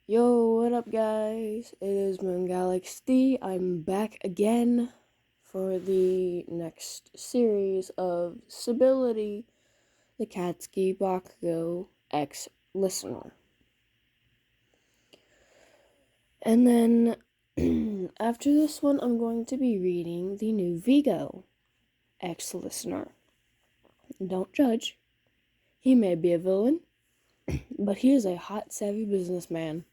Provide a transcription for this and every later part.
Yo, what up, guys? It is Moon Galaxy. I'm back again for the next series of Stability, the Katsuki Bakugo X Listener. And then, after this one, I'm going to be reading the new Vigo X Listener. Don't judge. He may be a villain, but he is a hot, savvy businessman.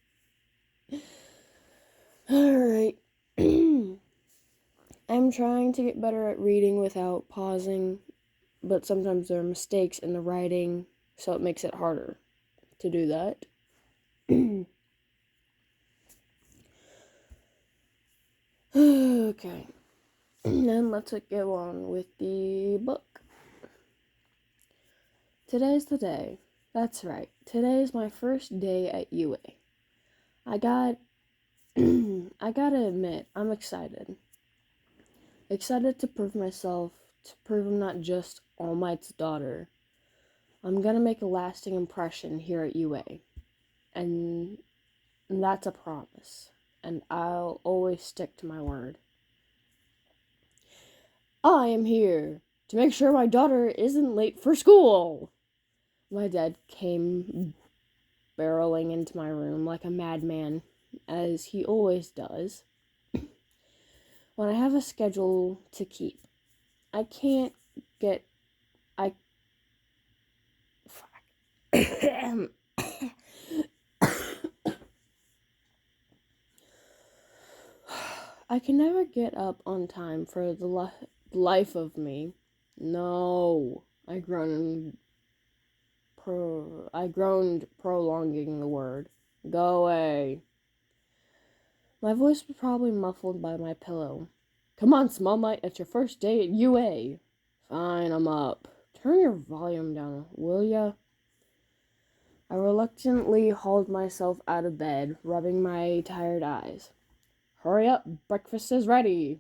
Alright. I'm trying to get better at reading without pausing, but sometimes there are mistakes in the writing, so it makes it harder to do that. Okay. And let's go on with the book. Today's the day. That's right. Today is my first day at UA. I gotta admit, I'm excited. Excited to prove myself, to prove I'm not just All Might's daughter. I'm gonna make a lasting impression here at UA. And that's a promise. And I'll always stick to my word. I am here to make sure my daughter isn't late for school. My dad came barreling into my room like a madman, as he always does. When I have a schedule to keep, I can't get... I can never get up on time for the life of me. No, I groaned, prolonging the word. Go away. My voice was probably muffled by my pillow. Come on, Small Mite, it's your first day at UA. Fine, I'm up. Turn your volume down, will ya? I reluctantly hauled myself out of bed, rubbing my tired eyes. Hurry up, breakfast is ready.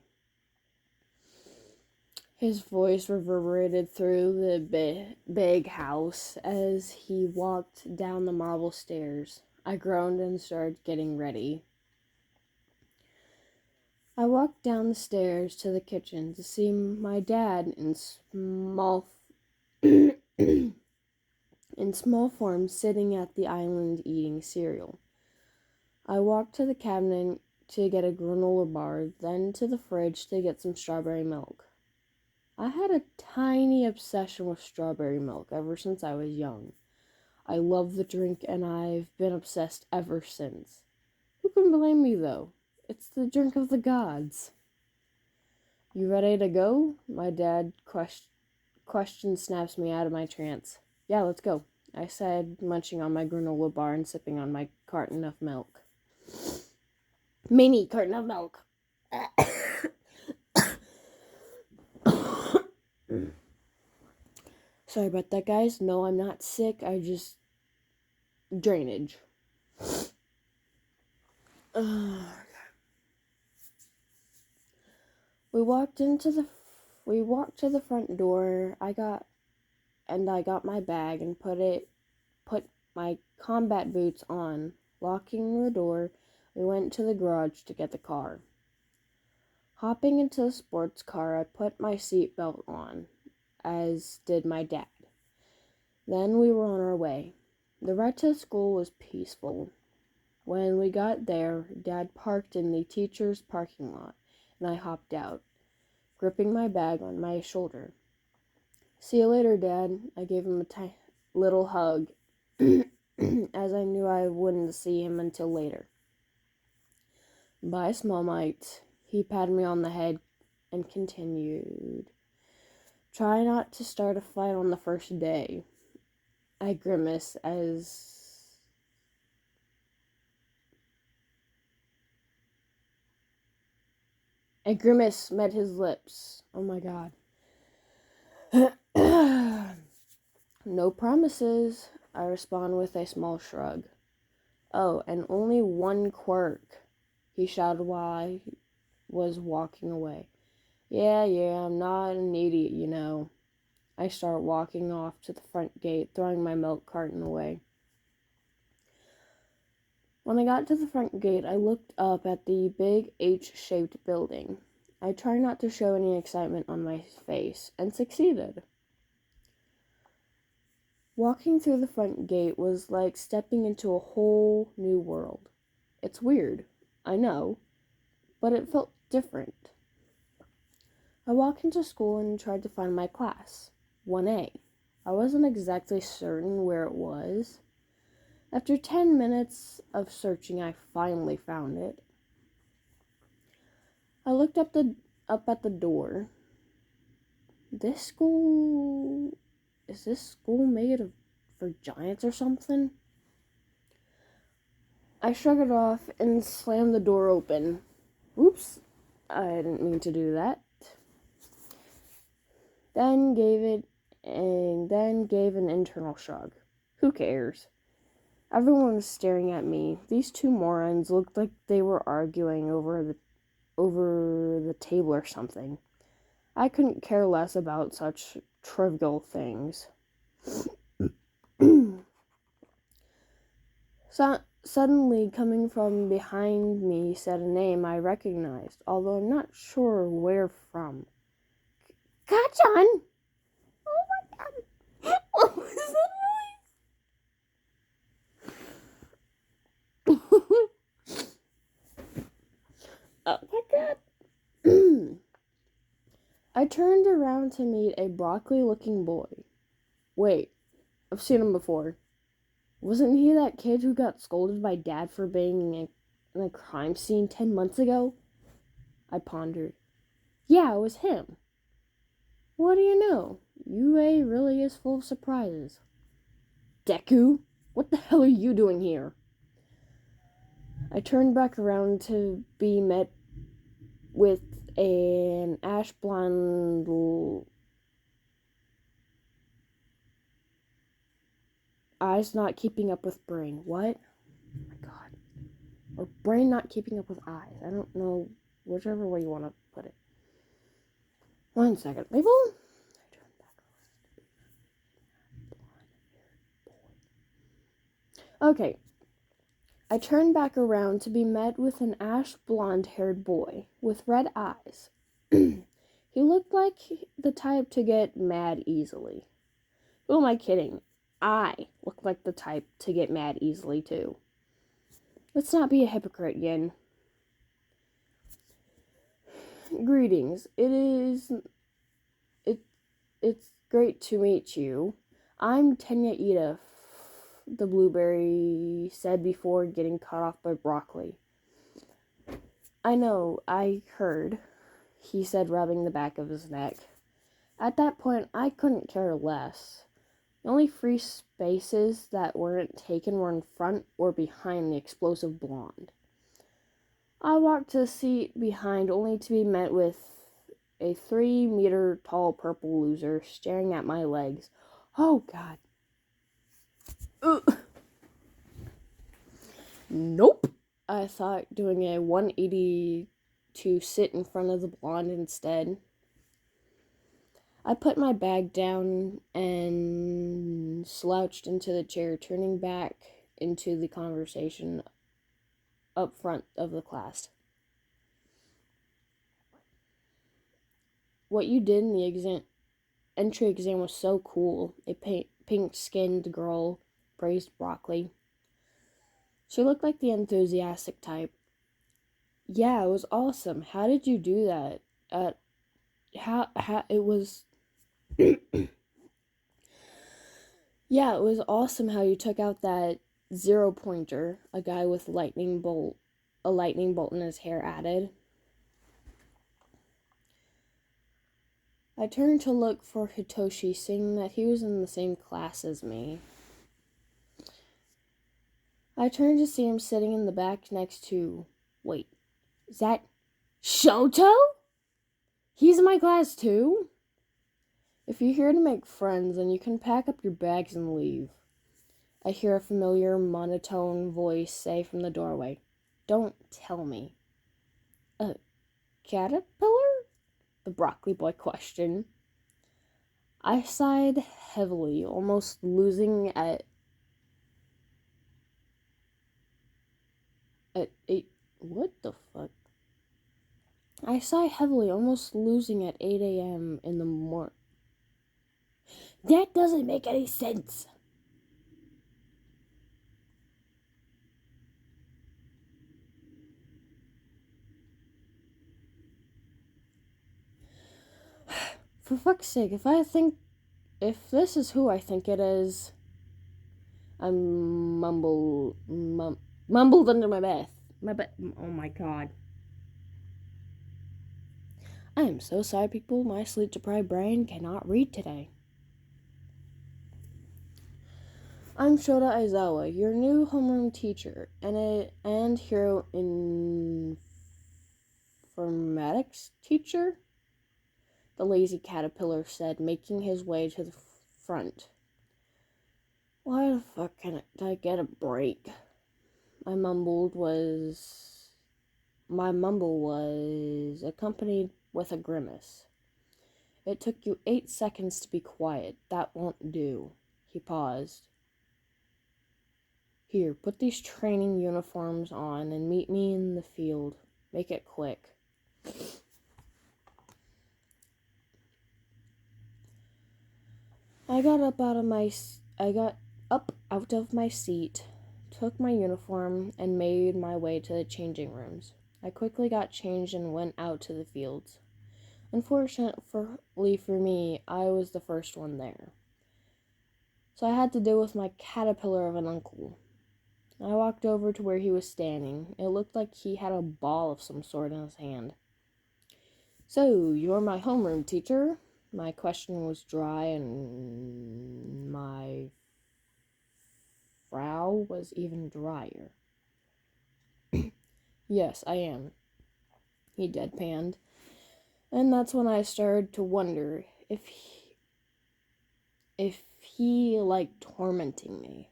His voice reverberated through the big house as he walked down the marble stairs. I groaned and started getting ready. I walked down the stairs to the kitchen to see my dad in small in small form sitting at the island eating cereal. I walked to the cabinet to get a granola bar, then to the fridge to get some strawberry milk. I had a tiny obsession with strawberry milk ever since I was young. I love the drink and I've been obsessed ever since. Who can blame me, though? It's the drink of the gods. You ready to go? My dad question snaps me out of my trance. Yeah, let's go, I said, munching on my granola bar and sipping on my carton of milk. Mini carton of milk. Sorry about that, guys. No, I'm not sick. I just... drainage. We walked to the front door. I got my bag and put my combat boots on. Locking the door, we went to the garage to get the car. Hopping into the sports car, I put my seatbelt on, as did my dad. Then we were on our way. The ride to school was peaceful. When we got there, Dad parked in the teacher's parking lot, and I hopped out, gripping my bag on my shoulder. See you later, Dad. I gave him a little hug, as I knew I wouldn't see him until later. Bye, Small Mite. He patted me on the head and continued. Try not to start a fight on the first day. I grimace as... A grimace met his lips. Oh my god. No promises, I respond with a small shrug. Oh, and only one quirk, he shouted while I was walking away. Yeah, I'm not an idiot, you know. I start walking off to the front gate, throwing my milk carton away. When I got to the front gate, I looked up at the big H-shaped building. I tried not to show any excitement on my face, and succeeded. Walking through the front gate was like stepping into a whole new world. It's weird, I know, but it felt different. I walked into school and tried to find my class, 1A. I wasn't exactly certain where it was. After 10 minutes of searching, I finally found it. I looked up at the door. Is this school made for giants or something? I shrugged it off and slammed the door open. Oops, I didn't mean to do that. Then gave an internal shrug. Who cares? Everyone was staring at me. These two morons looked like they were arguing over the table or something. I couldn't care less about such trivial things. Suddenly, coming from behind me, said a name I recognized, although I'm not sure where from. Kachan! Oh my god! What was that noise? Oh my god! I turned around to meet a broccoli-looking boy. Wait, I've seen him before. Wasn't he that kid who got scolded by Dad for being in a crime scene 10 months ago? I pondered. Yeah, it was him. What do you know? UA really is full of surprises. Deku, what the hell are you doing here? I turned back around to be met with an ash blonde eyes not keeping up with brain. What? Oh my god. Or brain not keeping up with eyes. I don't know, whichever way you want to put it. 1 second. Label? Okay. I turned back around to be met with an ash blonde-haired boy with red eyes. He looked like the type to get mad easily. Who am I kidding? I look like the type to get mad easily, too. Let's not be a hypocrite, Yin. Greetings. It's great to meet you. I'm Tenya Ida, the blueberry said before getting cut off by broccoli. I know, I heard, he said, rubbing the back of his neck. At that point, I couldn't care less. The only free spaces that weren't taken were in front or behind the explosive blonde. I walked to the seat behind only to be met with a 3-meter tall purple loser staring at my legs. Oh, God. Ugh. Nope. I thought, doing a 180 to sit in front of the blonde instead. I put my bag down and slouched into the chair, turning back into the conversation up front of the class. What you did in the entry exam was so cool. A pink-skinned girl praised broccoli. She looked like the enthusiastic type. Yeah, it was awesome. How did you do that? How it was... Yeah, it was awesome how you took out that 0-pointer, a guy with a lightning bolt in his hair added. I turned to look for Hitoshi, seeing that he was in the same class as me. I turned to see him sitting in the back next to... Wait, is that Shoto? He's in my class too? If you're here to make friends, then you can pack up your bags and leave. I hear a familiar monotone voice say from the doorway. Don't tell me. A caterpillar? The broccoli boy questioned. I sighed heavily, almost losing it at 8. What the fuck? I sigh heavily, almost losing at 8 a.m. in the morning. That doesn't make any sense. For fuck's sake, if this is who I think it is, I mumbled under my breath. Oh my god. I am so sorry, people. My sleep-deprived brain cannot read today. I'm Shota Aizawa, your new homeroom teacher and hero informatics teacher, the lazy caterpillar said, making his way to the front. Why the fuck can't I get a break? My mumble was accompanied with a grimace. It took you 8 seconds to be quiet. That won't do. He paused. Here, put these training uniforms on and meet me in the field. Make it quick. I got up out of my seat, took my uniform, and made my way to the changing rooms. I quickly got changed and went out to the fields. Unfortunately for me, I was the first one there. So I had to deal with my caterpillar of an uncle. I walked over to where he was standing. It looked like he had a ball of some sort in his hand. So, you're my homeroom teacher? My question was dry, and my frown was even drier. Yes, I am, he deadpanned. And that's when I started to wonder if he liked tormenting me.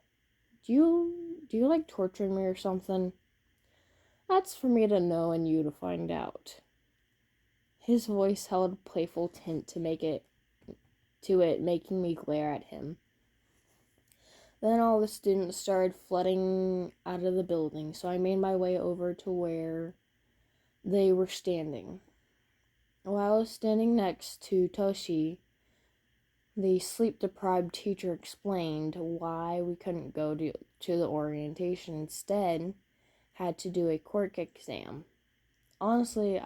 Do you like torturing me or something? That's for me to know and you to find out. His voice held a playful tint making me glare at him. Then all the students started flooding out of the building, so I made my way over to where they were standing. While I was standing next to Toshi, the sleep-deprived teacher explained why we couldn't go to the orientation. Instead, had to do a quirk exam. Honestly,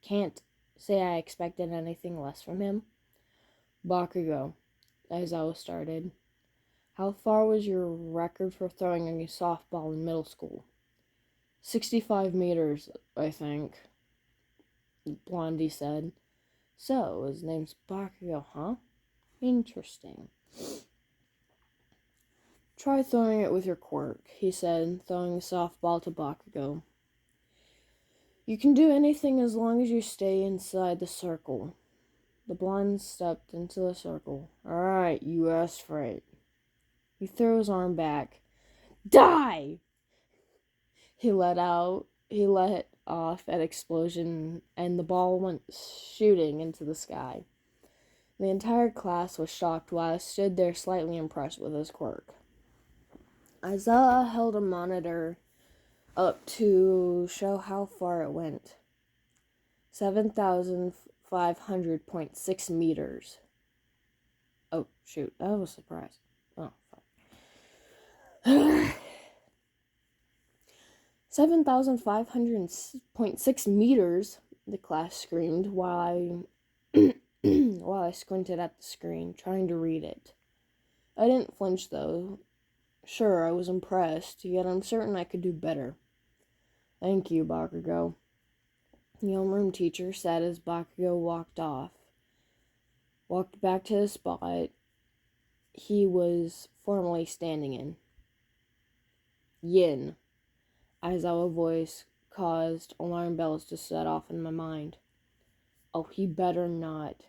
can't say I expected anything less from him. Bakugo, as I was started. How far was your record for throwing a softball in middle school? 65 meters, I think, Blondie said. So, his name's Bakugo, huh? Interesting. Try throwing it with your quirk, he said, throwing the softball to Bakugo. You can do anything as long as you stay inside the circle. The blonde stepped into the circle. Alright, you asked for it. He threw his arm back. Die! He let off an explosion, and the ball went shooting into the sky. The entire class was shocked while I stood there slightly impressed with his quirk. Aizawa held a monitor up to show how far it went. 7,500.6 meters. Oh, shoot. I was surprised. Oh, fuck. 7,500.6 meters, the class screamed while I squinted at the screen, trying to read it. I didn't flinch, though. Sure, I was impressed, yet I'm certain I could do better. Thank you, Bakugo, the homeroom teacher said as Bakugo walked back to the spot he was formerly standing in. Yin. Aizawa's voice caused alarm bells to set off in my mind. Oh, he better not.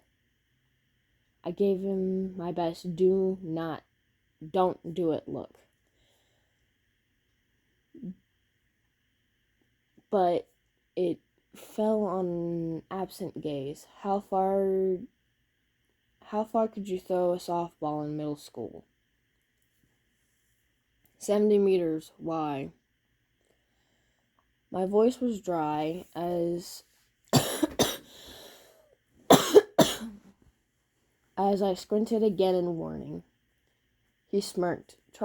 I gave him my best don't do it look. But it fell on an absent gaze. How far could you throw a softball in middle school? 70 meters. Why? My voice was dry as as I squinted again in warning. He smirked. He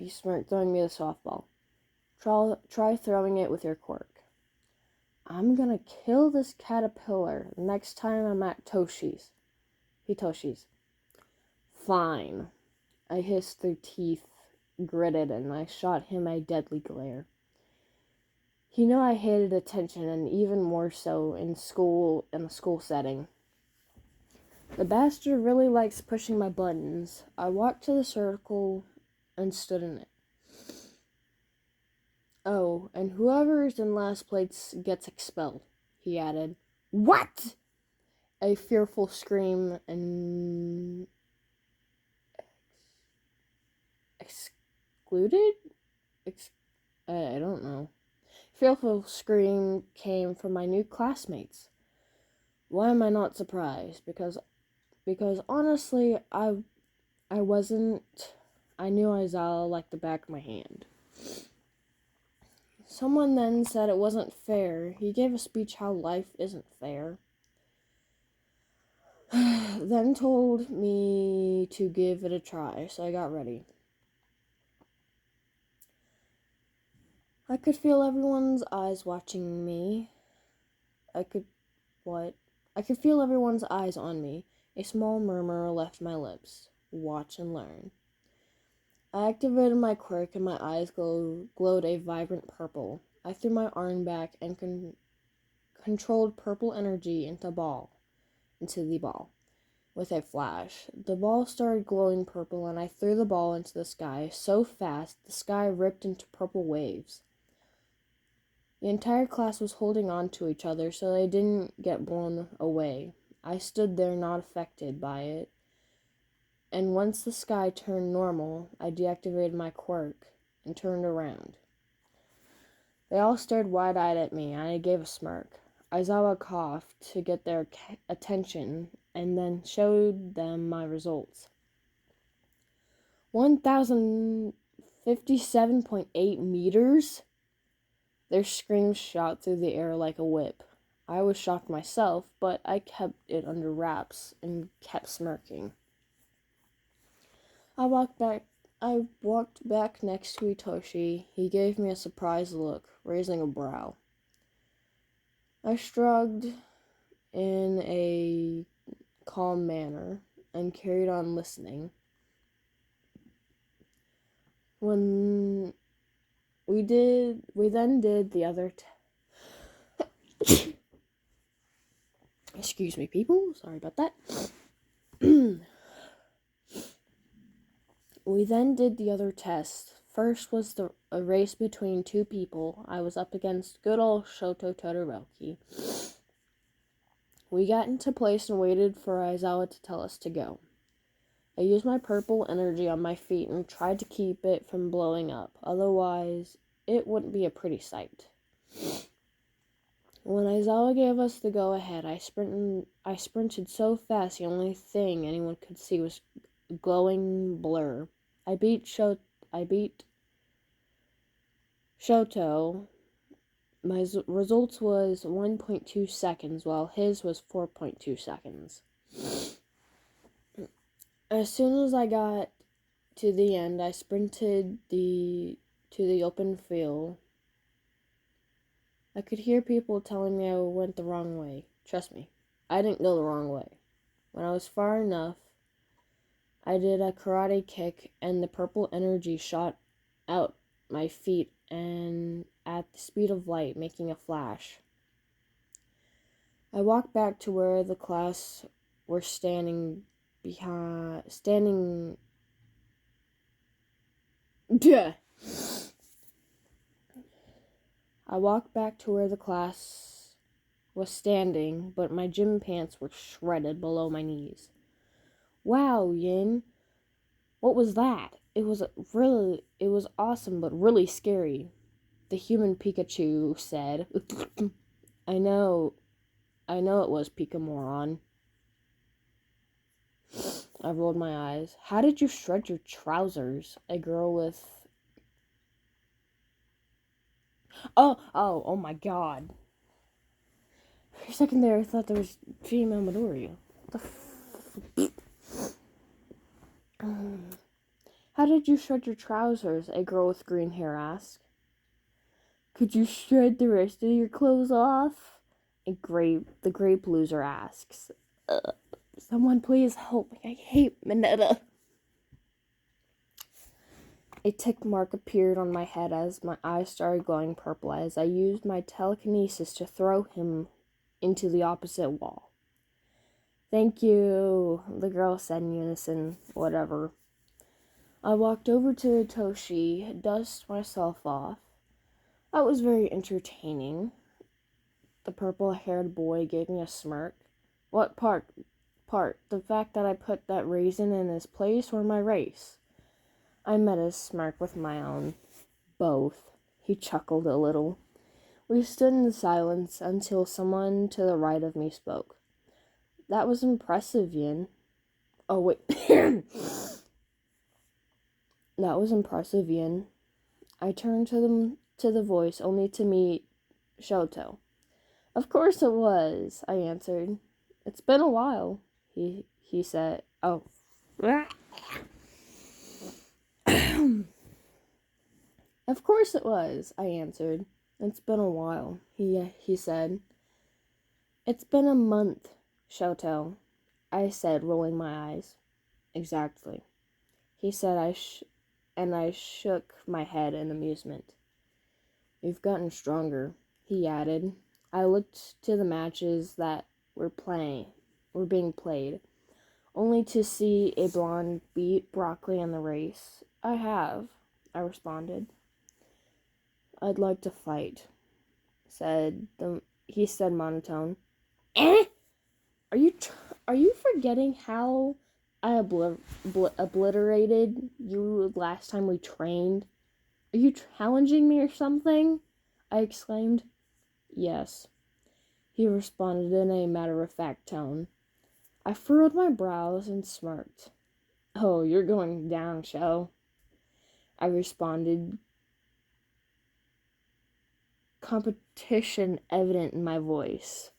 smirked, throwing me the softball. Try throwing it with your cork. I'm gonna kill this caterpillar next time I'm at Hitoshi's. Fine. I hissed through teeth, gritted, and I shot him a deadly glare. He knew I hated attention, and even more so in a school setting. The bastard really likes pushing my buttons. I walked to the circle and stood in it. Oh, and whoever is in last place gets expelled, he added. What? A fearful scream and excluded? I don't know. Fearful scream came from my new classmates. Why am I not surprised? Because honestly, I wasn't. I knew Aizawa like the back of my hand. Someone then said it wasn't fair. He gave a speech how life isn't fair. Then told me to give it a try, so I got ready. I could feel everyone's eyes watching me. I could feel everyone's eyes on me. A small murmur left my lips. Watch and learn. I activated my quirk and my eyes glowed a vibrant purple. I threw my arm back and controlled purple energy into the ball. With a flash, the ball started glowing purple and I threw the ball into the sky so fast the sky ripped into purple waves. The entire class was holding on to each other so they didn't get blown away. I stood there not affected by it. And once the sky turned normal, I deactivated my quirk and turned around. They all stared wide-eyed at me, and I gave a smirk. Aizawa coughed to get their attention and then showed them my results. 1,057.8 meters? Their screams shot through the air like a whip. I was shocked myself, but I kept it under wraps and kept smirking. I walked back next to Itoshi. He gave me a surprised look, raising a brow. I shrugged in a calm manner and carried on listening. When we then did the other excuse me, people. Sorry about that. We then did the other test. First was a race between two people. I was up against good old Shoto Todoroki. We got into place and waited for Aizawa to tell us to go. I used my purple energy on my feet and tried to keep it from blowing up. Otherwise, it wouldn't be a pretty sight. When Aizawa gave us the go-ahead, I sprinted so fast the only thing anyone could see was a glowing blur. I beat Shoto. My results was 1.2 seconds, while his was 4.2 seconds. As soon as I got to the end, I sprinted to the open field. I could hear people telling me I went the wrong way. Trust me, I didn't go the wrong way. When I was far enough, I did a karate kick and the purple energy shot out my feet and at the speed of light, making a flash. I walked back to where the class were standing. I walked back to where the class was standing, but my gym pants were shredded below my knees. Wow, Yin. What was that? It was awesome, but really scary. The human Pikachu said. I know it was Pika Moron. I rolled my eyes. How did you shred your trousers? A girl with... Oh my god. For a second there, I thought there was female Midoriya. What the How did you shred your trousers? A girl with green hair asked. Could you shred the rest of your clothes off? The grape loser asks. Someone please help me. I hate Mineta. A tick mark appeared on my head as my eyes started glowing purple as I used my telekinesis to throw him into the opposite wall. Thank you, the girl said in unison. Whatever. I walked over to Toshi, dusted myself off. That was very entertaining. The purple-haired boy gave me a smirk. What part? The fact that I put that raisin in his place or my race? I met his smirk with my own. Both. He chuckled a little. We stood in silence until someone to the right of me spoke. That was impressive, Yin. Oh, wait. That was impressive, Yin. I turned to the voice, only to meet Shoto. Of course it was, I answered. It's been a while, he said. Oh. Of course it was, I answered. It's been a while, he said. It's been a month, Shoto, I said, rolling my eyes. Exactly, he said, and I shook my head in amusement. You've gotten stronger, he added. I looked to the matches that were being played, only to see a blonde beat Broccoli in the race. I have, I responded. I'd like to fight, he said monotone. Eh? Are you forgetting how I obliterated you last time we trained? Are you challenging me or something? I exclaimed. Yes, he responded in a matter-of-fact tone. I furrowed my brows and smirked. Oh, you're going down, Sho, I responded, competition evident in my voice.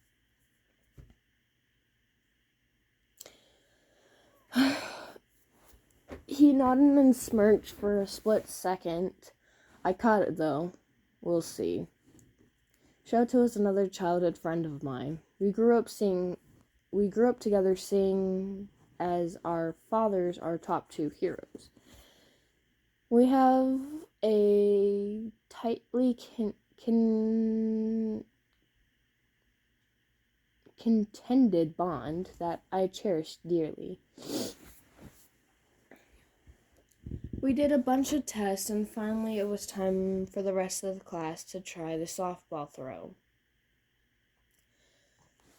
He nodded and smirked for a split second. I caught it, though. We'll see. Shoto is another childhood friend of mine. We grew up together seeing as our fathers our top two heroes. We have a tightly contended bond that I cherish dearly. We did a bunch of tests, and finally it was time for the rest of the class to try the softball throw.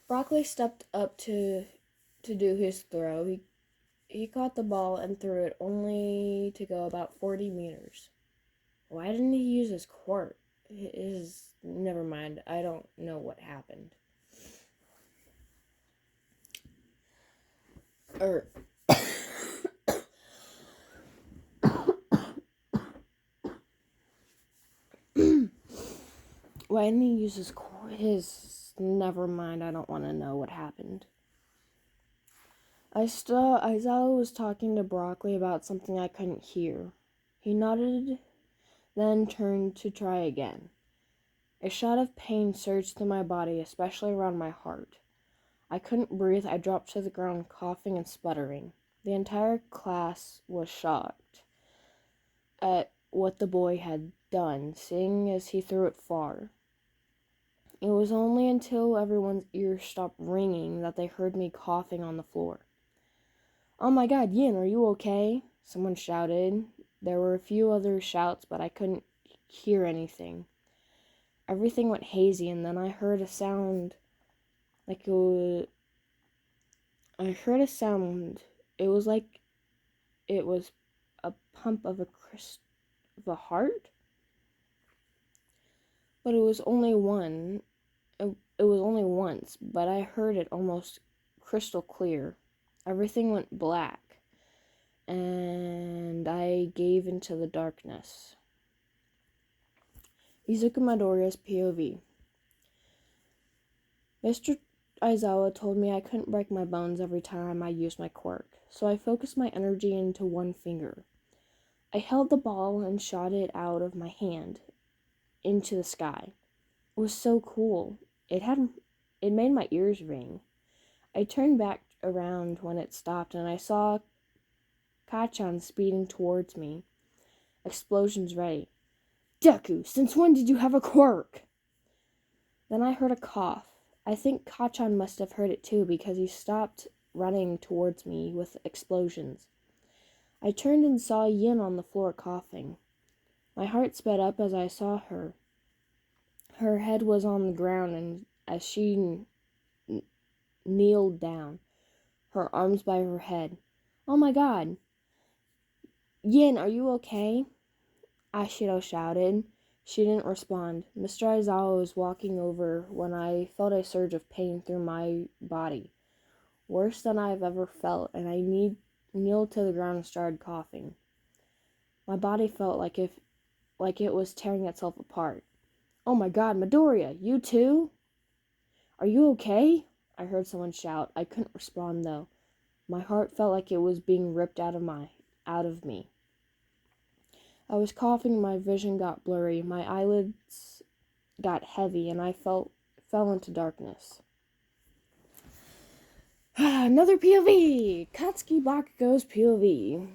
Broccoli stepped up to do his throw. He caught the ball and threw it only to go about 40 meters. Why didn't he use his quart? Never mind, I don't know what happened. Why didn't he use his... Never mind, I don't want to know what happened. Aizawa was talking to Broccoli about something I couldn't hear. He nodded, then turned to try again. A shot of pain surged through my body, especially around my heart. I couldn't breathe. I dropped to the ground, coughing and sputtering. The entire class was shocked at what the boy had done, seeing as he threw it far. It was only until everyone's ears stopped ringing that they heard me coughing on the floor. Oh my god, Yin, are you okay? Someone shouted. There were a few other shouts, but I couldn't hear anything. Everything went hazy, and then I heard a sound like it was... It was like it was a pump of a heart? But it was only one. It was only once, but I heard it almost crystal clear. Everything went black. and I gave into the darkness. Izuku Midoriya's POV. Mr. Aizawa told me I couldn't break my bones every time I used my quirk, so I focused my energy into one finger. I held the ball and shot it out of my hand into the sky. It was so cool. It made my ears ring. I turned back around when it stopped and I saw Kachan speeding towards me. Explosions ready. Deku, since when did you have a quirk? Then I heard a cough. I think Kachan must have heard it too because he stopped running towards me with explosions. I turned and saw Yin on the floor coughing. My heart sped up as I saw her. Her head was on the ground and as she kneeled down, her arms by her head. Oh my god! Yin, are you okay? Ashido shouted. She didn't respond. Mr. Aizawa was walking over when I felt a surge of pain through my body. Worse than I've ever felt, and I kneeled to the ground and started coughing. My body felt like it was tearing itself apart. Oh my god, Midoriya, you too? Are you okay? I heard someone shout. I couldn't respond though. My heart felt like it was being ripped out of me. I was coughing, my vision got blurry, my eyelids got heavy, and I fell into darkness. Another POV! Katsuki Bakugo's POV.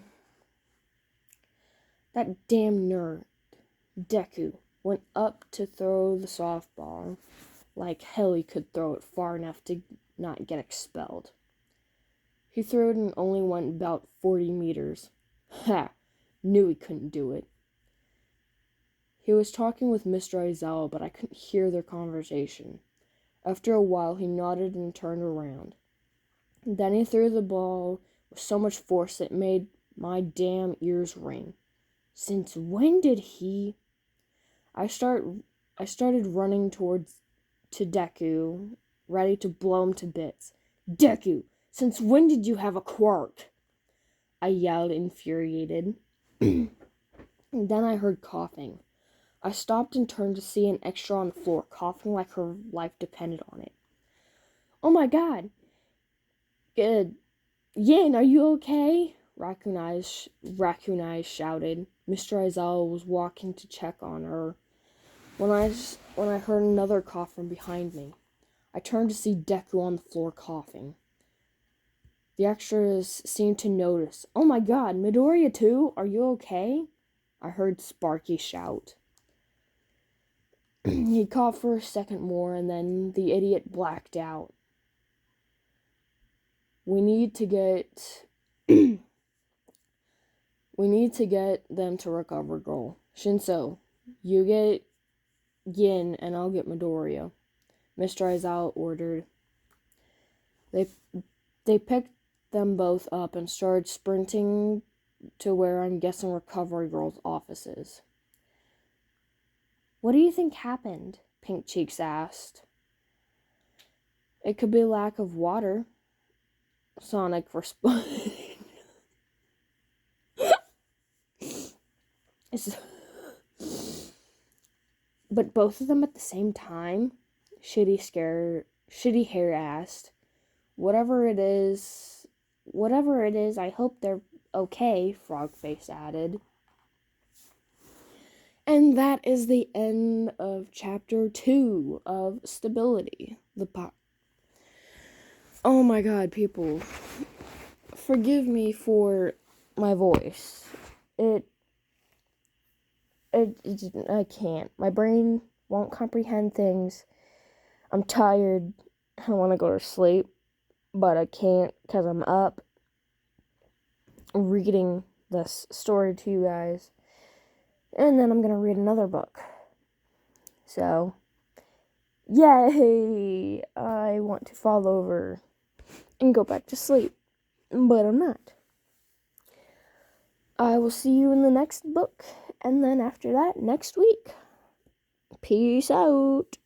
That damn nerd, Deku, went up to throw the softball. Like hell he could throw it far enough to not get expelled. He threw it and only went about 40 meters. Ha! Knew he couldn't do it. He was talking with Mr. Aizawa, but I couldn't hear their conversation. After a while, he nodded and turned around. Then he threw the ball with so much force it made my damn ears ring. Since when did he... I started running to Deku, ready to blow him to bits. Deku, since when did you have a quirk? I yelled, infuriated. Then I heard coughing. I stopped and turned to see an extra on the floor, coughing like her life depended on it. Oh my god! Good. Yin, are you okay? Raccoon Eyes shouted. Mr. Aizawa was walking to check on her when I heard another cough from behind me. I turned to see Deku on the floor coughing. The extras seemed to notice. Oh my god, Midoriya too? Are you okay? I heard Sparky shout. He coughed for a second more and then the idiot blacked out. We need to get them to recover, girl. Shinso, you get Yin and I'll get Midoriya, Mr. Aizawa ordered. They picked them both up and started sprinting to where I'm guessing Recovery Girl's office is. What do you think happened? Pink Cheeks asked. It could be lack of water, Sonic responded. But both of them at the same time? Shitty Hair asked. Whatever it is, I hope they're okay, Frogface added. And that is the end of chapter 2 of Stability. Oh my god, people. Forgive me for my voice. I can't. My brain won't comprehend things. I'm tired. I want to go to sleep, but I can't because I'm up reading this story to you guys. And then I'm going to read another book. So, yay! I want to fall over and go back to sleep, but I'm not. I will see you in the next book, and then after that, next week. Peace out.